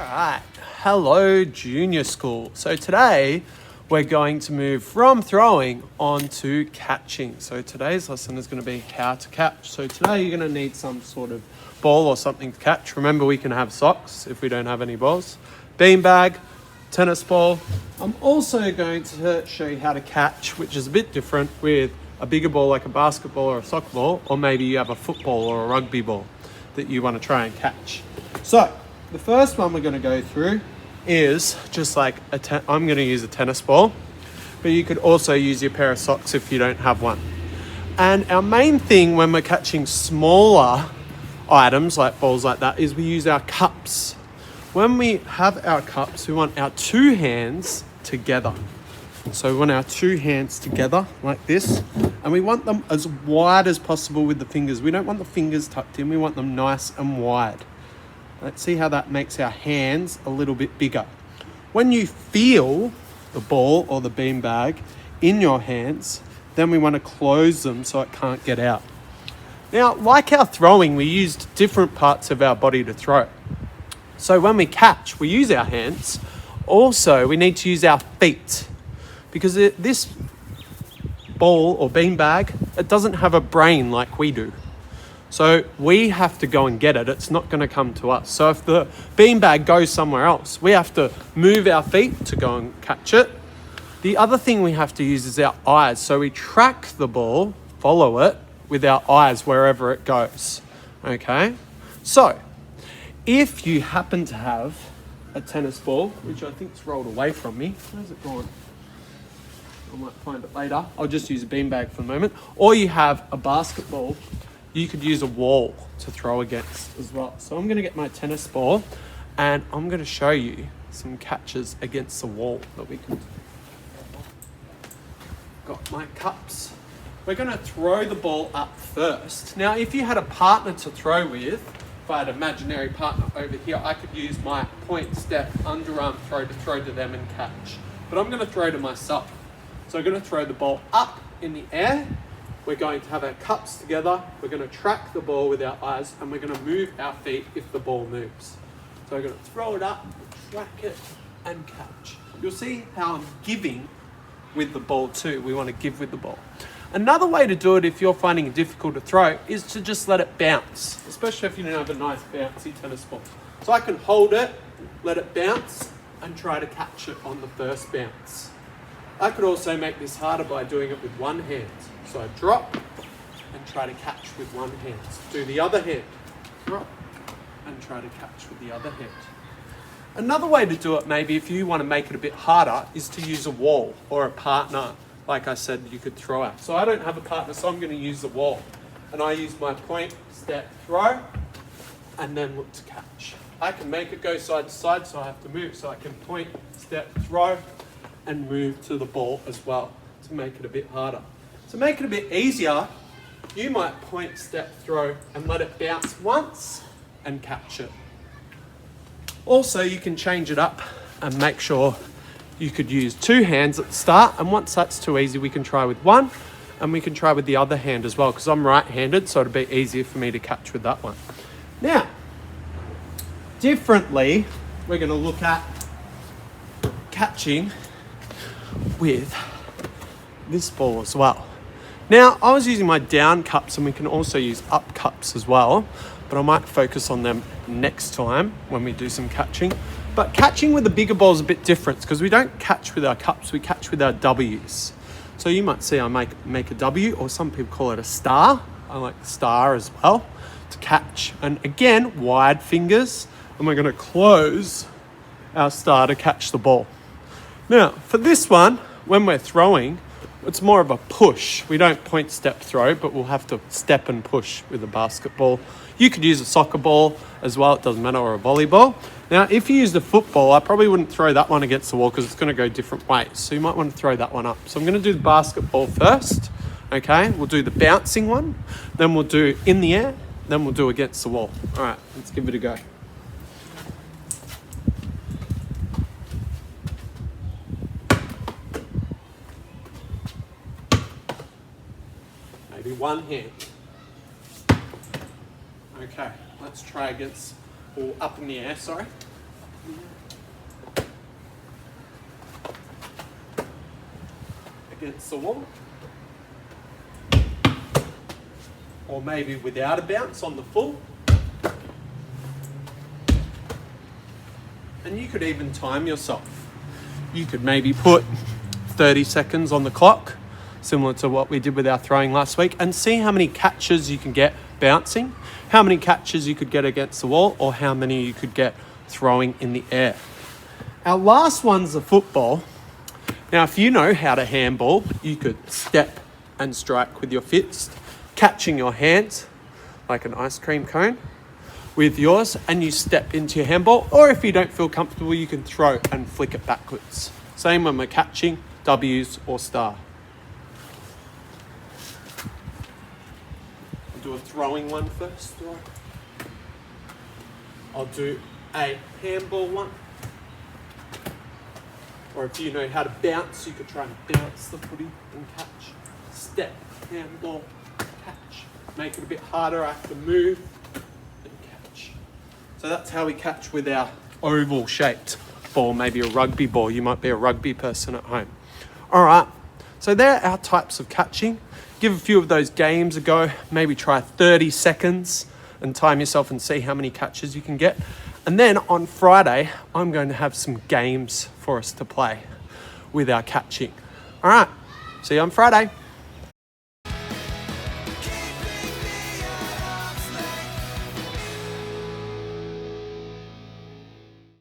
Alright, hello junior school. So today we're going to move from throwing on to catching. So today's lesson is going to be how to catch. So today you're going to need some sort of ball or something to catch. Remember, we can have socks if we don't have any balls, beanbag, tennis ball. I'm also going to show you how to catch, which is a bit different, with a bigger ball like a basketball or a soccer ball, or maybe you have a football or a rugby ball that you want to try and catch. So the first one we're going to go through is just like I'm going to use a tennis ball, but you could also use your pair of socks if you don't have one. And our main thing when we're catching smaller items like balls like that is we use our cups. When we have our cups, we want our two hands together. So we want our two hands together like this, and we want them as wide as possible with the fingers. We don't want the fingers tucked in, we want them nice and wide. Let's see how that makes our hands a little bit bigger. When you feel the ball or the beanbag in your hands, then we want to close them so it can't get out. Now, like our throwing, we used different parts of our body to throw. So when we catch, we use our hands. Also, we need to use our feet, because this ball or beanbag, it doesn't have a brain like we do. So we have to go and get it. It's not going to come to us. So if the beanbag goes somewhere else, we have to move our feet to go and catch it. The other thing we have to use is our eyes. So we track the ball, follow it with our eyes wherever it goes. Okay? So if you happen to have a tennis ball, which I think's rolled away from me. Where's it gone? I might find it later. I'll just use a beanbag for the moment. Or you have a basketball, you could use a wall to throw against as well. So I'm going to get my tennis ball and I'm going to show you some catches against the wall that we can do. Got my cups. We're going to throw the ball up first. Now, if you had a partner to throw with, if I had an imaginary partner over here, I could use my point, step, underarm throw to throw to them and catch. But I'm going to throw to myself. So I'm going to throw the ball up in the air. We're going to have our cups together. We're going to track the ball with our eyes, and we're going to move our feet if the ball moves. So we're going to throw it up, track it, and catch. You'll see how I'm giving with the ball too. We want to give with the ball. Another way to do it if you're finding it difficult to throw is to just let it bounce, especially if you don't have a nice bouncy tennis ball. So I can hold it, let it bounce, and try to catch it on the first bounce. I could also make this harder by doing it with one hand. So I drop and try to catch with one hand. Do the other hand. Drop and try to catch with the other hand. Another way to do it, maybe if you want to make it a bit harder, is to use a wall or a partner. Like I said, you could throw out. So I don't have a partner, so I'm going to use the wall. And I use my point, step, throw, and then look to catch. I can make it go side to side, so I have to move. So I can point, step, throw, and move to the ball as well to make it a bit harder. To make it a bit easier, you might point, step, throw, and let it bounce once and catch it. Also, you can change it up and make sure you could use two hands at the start, and once that's too easy, we can try with one, and we can try with the other hand as well, because I'm right-handed, so it'll be easier for me to catch with that one. Now, differently, we're going to look at catching with this ball as well. Now, I was using my down cups, and we can also use up cups as well, but I might focus on them next time when we do some catching. But catching with the bigger ball is a bit different, because we don't catch with our cups, we catch with our W's. So you might see I make a W, or some people call it a star. I like the star as well to catch. And again, wide fingers, and we're going to close our star to catch the ball. Now, for this one, when we're throwing, it's more of a push. We don't point, step, throw, but we'll have to step and push with a basketball. You could use a soccer ball as well, it doesn't matter, or a volleyball. Now, if you used a football, I probably wouldn't throw that one against the wall because it's going to go different ways. So you might want to throw that one up. So I'm going to do the basketball first, okay? We'll do the bouncing one, then we'll do in the air, then we'll do against the wall. All right, let's give it a go. Maybe one hand. Okay, let's try against, or up in the air, sorry. Against the wall. Or maybe without a bounce on the full. And you could even time yourself. You could maybe put 30 seconds on the clock, similar to what we did with our throwing last week, and see how many catches you can get bouncing, how many catches you could get against the wall, or how many you could get throwing in the air. Our last one's the football. Now, if you know how to handball, you could step and strike with your fist, catching your hands like an ice cream cone with yours, and you step into your handball. Or if you don't feel comfortable, you can throw and flick it backwards. Same when we're catching, W's or star. I'll do a throwing one first. I'll do a handball one. Or if you know how to bounce, you could try and bounce the footy and catch. Step, handball, catch. Make it a bit harder. I have to move and catch. So that's how we catch with our oval shaped ball, maybe a rugby ball. You might be a rugby person at home. All right, so there are our types of catching. Give a few of those games a go. Maybe try 30 seconds and time yourself and see how many catches you can get. And then on Friday, I'm going to have some games for us to play with our catching. All right, see you on Friday.